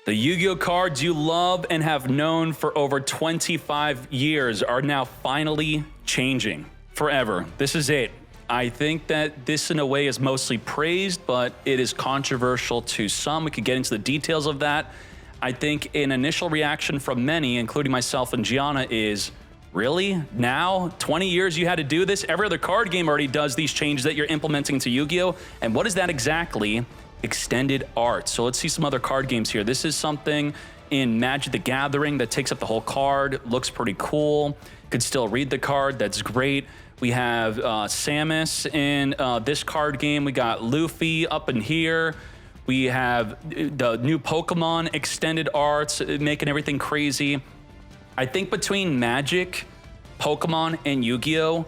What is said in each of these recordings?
The Yu-Gi-Oh cards you love and have known for over 25 years are now finally changing forever. This is it. I think that this in a way is mostly praised, but it is controversial to some. We could get into the details of that. I think an initial reaction from many, including myself and Gianna, is, really? Now? 20 years you had to do this? Every other card game already does these changes that you're implementing into Yu-Gi-Oh! And what is that exactly? Extended art. So let's see some other card games here. This is something in Magic the Gathering that takes up the whole card. Looks pretty cool. Could still read the card. That's great. We have Samus in this card game. We got Luffy up in here. We have the new Pokemon extended arts, making everything crazy. I think between Magic, Pokemon, and Yu-Gi-Oh!,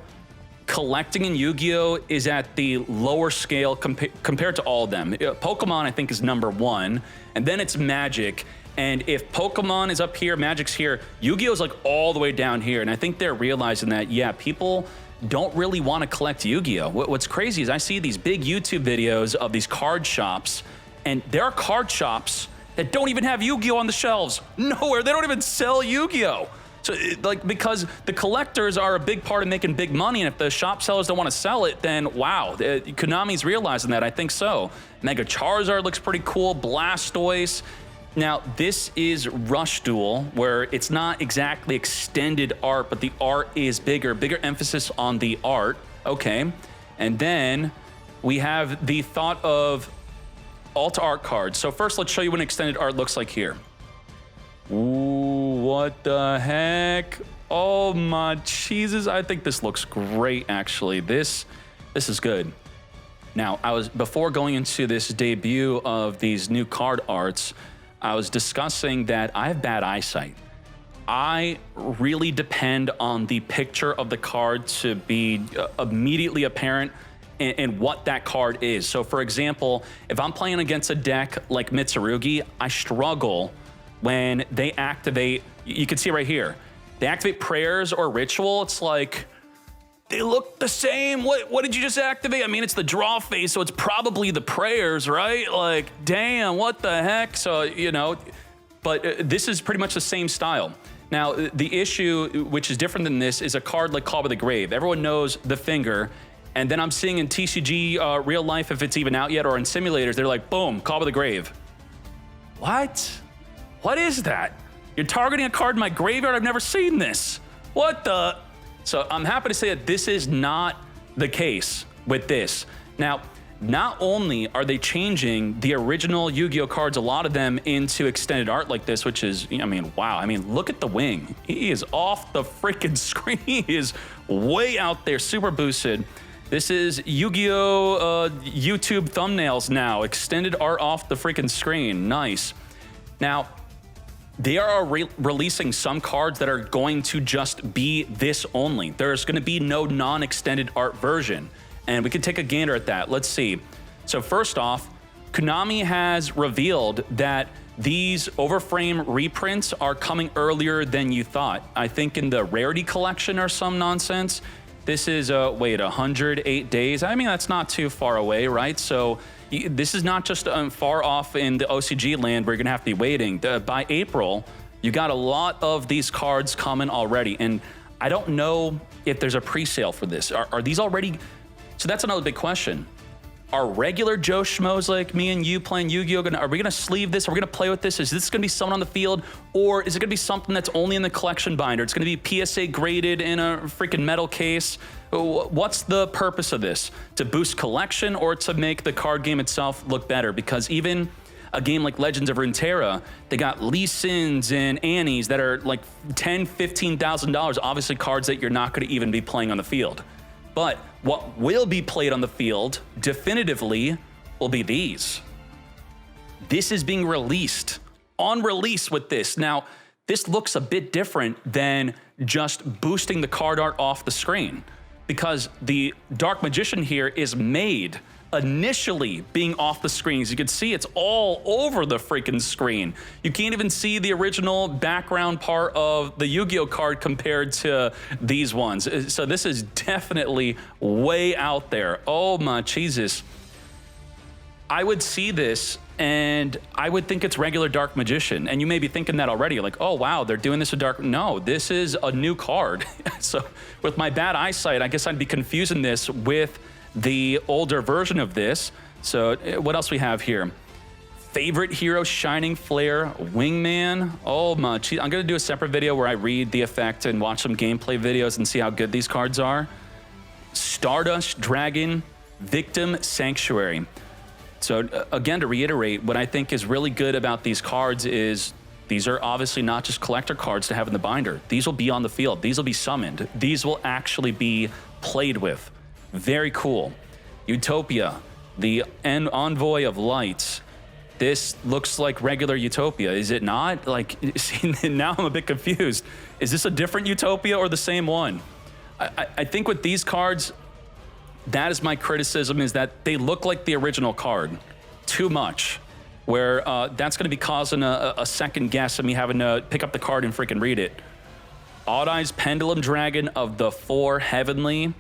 collecting in Yu-Gi-Oh! Is at the lower scale compared to all of them. Pokemon, I think, is #1, and then it's Magic. And if Pokemon is up here, Magic's here, Yu-Gi-Oh! Is like all the way down here. And I think they're realizing that, yeah, people don't really want to collect Yu-Gi-Oh! What's crazy is I see these big YouTube videos of these card shops, and there are card shops that don't even have Yu-Gi-Oh! On the shelves. Nowhere. They don't even sell Yu-Gi-Oh! So, like, because the collectors are a big part of making big money, and if the shop sellers don't want to sell it, then wow, Konami's realizing that. I think so. Mega Charizard looks pretty cool. Blastoise. Now, this is Rush Duel, where it's not exactly extended art, but the art is bigger emphasis on the art. Okay. And then we have the thought of alt art cards. So first, let's show you what extended art looks like here. Ooh, what the heck? Oh my cheeses. I think this looks great, actually. This is good. Now, before going into this debut of these new card arts, I was discussing that I have bad eyesight. I really depend on the picture of the card to be immediately apparent in what that card is. So for example, if I'm playing against a deck like Mitsurugi, I struggle when they activate, you can see right here, they activate prayers or ritual. It's like, they look the same. What did you just activate? I mean, it's the draw phase, so it's probably the prayers, right? Like, damn, what the heck? So, you know, but this is pretty much the same style. Now, the issue, which is different than this, is a card like Call by the Grave. Everyone knows the finger, and then I'm seeing in TCG real life, if it's even out yet, or in simulators, they're like, boom, Call by the Grave. What? What is that? You're targeting a card in my graveyard? I've never seen this. What the? So I'm happy to say that this is not the case with this. Now, not only are they changing the original Yu-Gi-Oh cards, a lot of them, into extended art like this, which is, I mean, wow. I mean, look at the wing. He is off the freaking screen. He is way out there, super boosted. This is Yu-Gi-Oh! YouTube thumbnails now. Extended art off the freaking screen. Nice. Now, they are releasing some cards that are going to just be this only. There's going to be no non-extended art version. And we can take a gander at that. Let's see. So first off, Konami has revealed that these Overframe reprints are coming earlier than you thought. I think in the Rarity collection or some nonsense. This is, 108 days. I mean, that's not too far away, right? So this is not just far off in the OCG land where you're gonna have to be waiting. By April, you got a lot of these cards coming already. And I don't know if there's a pre-sale for this. Are these already? So that's another big question. Are regular Joe Schmoes like me and you playing Yu-Gi-Oh! Are we gonna sleeve this? Are we gonna play with this? Is this gonna be someone on the field? Or is it gonna be something that's only in the collection binder? It's gonna be PSA graded in a freaking metal case. What's the purpose of this? To boost collection or to make the card game itself look better? Because even a game like Legends of Runeterra, they got Lee Sins and Annies that are like $10,000, $15,000, obviously cards that you're not gonna even be playing on the field. But what will be played on the field definitively will be these. This is being released on release with this. Now, this looks a bit different than just boosting the card art off the screen because the Dark Magician here is made initially being off the screen. As you can see, it's all over the freaking screen. You can't even see the original background part of the Yu-Gi-Oh card compared to these ones. So this is definitely way out there. Oh my Jesus. I would see this And I would think it's regular Dark Magician. And you may be thinking that already, like, oh, wow, they're doing this with Dark. No, this is a new card. So with my bad eyesight, I guess I'd be confusing this with the older version of this. So what else we have here? Favorite hero, Shining Flare, Wingman. Oh, my. I'm going to do a separate video where I read the effect and watch some gameplay videos and see how good these cards are. Stardust Dragon, Victim Sanctuary. So again, to reiterate, what I think is really good about these cards is these are obviously not just collector cards to have in the binder. These will be on the field. These will be summoned. These will actually be played with. Very cool. Utopia, the Envoy of Lights. This looks like regular Utopia, is it not? Like, see, now I'm a bit confused. Is this a different Utopia or the same one? I think with these cards, that is my criticism, is that they look like the original card too much, where that's going to be causing a second guess and me having to pick up the card and freaking read it. Odd Eyes Pendulum Dragon of the 4 Heavenly.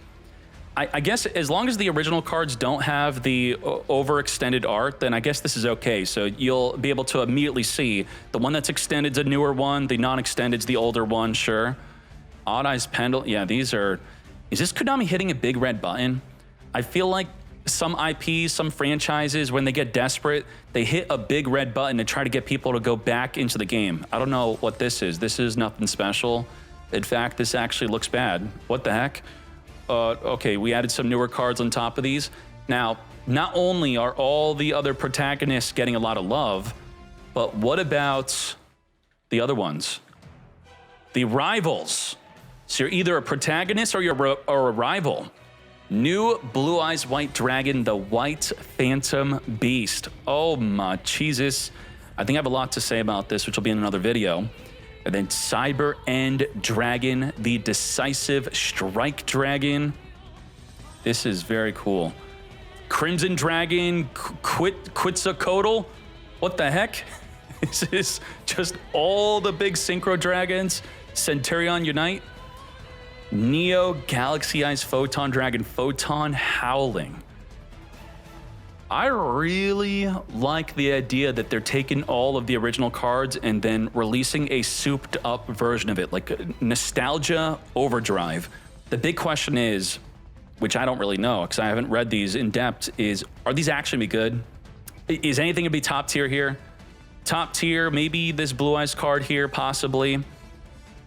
I guess as long as the original cards don't have the overextended art, then I guess this is okay. So you'll be able to immediately see the one that's extended is a newer one, the non-extended is the older one, sure. Odd Eyes Pendulum, yeah, these are... Is this Konami hitting a big red button? I feel like some IPs, some franchises, when they get desperate, they hit a big red button to try to get people to go back into the game. I don't know what this is. This is nothing special. In fact, this actually looks bad. What the heck? Okay, we added some newer cards on top of these. Now, not only are all the other protagonists getting a lot of love, but what about the other ones? The rivals. So you're either a protagonist or you're a rival. New Blue Eyes White Dragon, the White Phantom Beast. Oh my Jesus. I think I have a lot to say about this, which will be in another video. And then Cyber End Dragon, the Decisive Strike Dragon. This is very cool. Crimson Dragon, Quetzalcoatl. What the heck? This is just all the big Synchro Dragons. Centurion Unite. Neo Galaxy Eyes Photon Dragon, Photon Howling. I really like the idea that they're taking all of the original cards and then releasing a souped up version of it, like Nostalgia Overdrive. The big question is, which I don't really know because I haven't read these in depth, is are these actually good? Is anything gonna be top tier here? Top tier, maybe this Blue Eyes card here, possibly.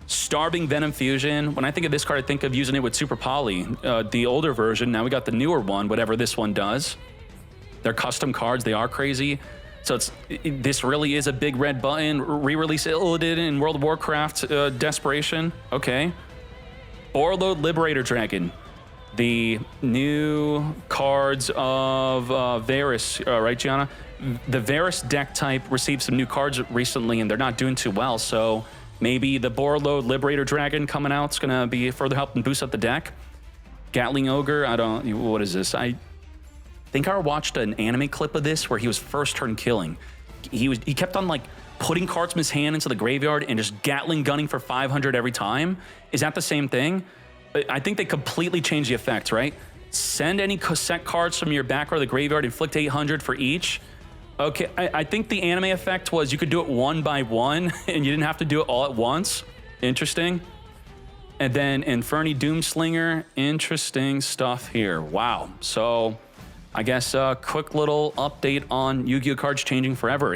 Starving Venom Fusion. When I think of this card, I think of using it with Super Poly, the older version. Now we got the newer one, whatever this one does. They're custom cards. They are crazy. So this really is a big red button. Re-release Illidan in World of Warcraft Desperation. Okay. Borload Liberator Dragon. The new cards of Varus, right, Gianna? The Varus deck type received some new cards recently, and they're not doing too well, so maybe the Borload Liberator Dragon coming out is going to be further helping boost up the deck. Gatling Ogre, what is this? I think I watched an anime clip of this where he was first turn killing. He kept on like putting cards from his hand into the graveyard and just Gatling gunning for 500 every time. Is that the same thing? I think they completely changed the effect, right? Send any set cards from your back or the graveyard, inflict 800 for each. Okay, I think the anime effect was you could do it one by one and you didn't have to do it all at once. Interesting. And then Inferni Doomslinger, interesting stuff here. Wow. So I guess a quick little update on Yu-Gi-Oh! Cards changing forever.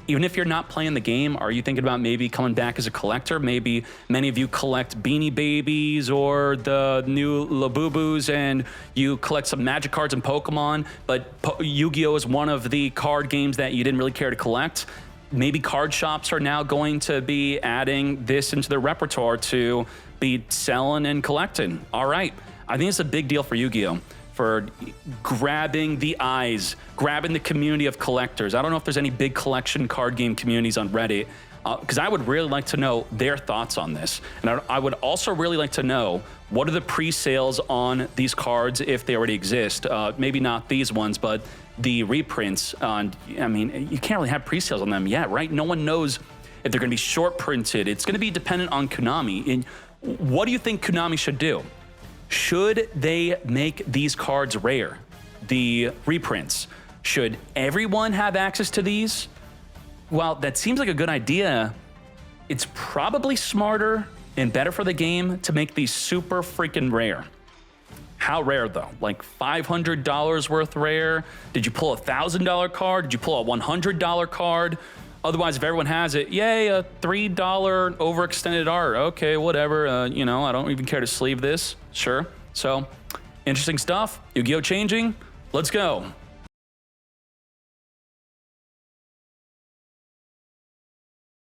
Even if you're not playing the game, are you thinking about maybe coming back as a collector? Maybe many of you collect Beanie Babies or the new Labubus and you collect some Magic cards and Pokemon, but Yu-Gi-Oh! Is one of the card games that you didn't really care to collect. Maybe card shops are now going to be adding this into their repertoire to be selling and collecting. All right, I think it's a big deal for Yu-Gi-Oh! For grabbing the eyes, grabbing the community of collectors. I don't know if there's any big collection card game communities on Reddit, because I would really like to know their thoughts on this. And I would also really like to know what are the pre-sales on these cards if they already exist. Maybe not these ones, but the reprints. I mean, you can't really have pre-sales on them yet, right? No one knows if they're going to be short printed. It's going to be dependent on Konami. And what do you think Konami should do? Should they make these cards rare, the reprints? Should everyone have access to these? While that seems like a good idea, it's probably smarter and better for the game to make these super freaking rare. How rare though? Like $500 worth rare? Did you pull a $1,000 card? Did you pull a $100 card? Otherwise, if everyone has it, yay, a $3 overextended art. Okay, whatever. You know, I don't even care to sleeve this. Sure. So, interesting stuff. Yu-Gi-Oh! Changing. Let's go.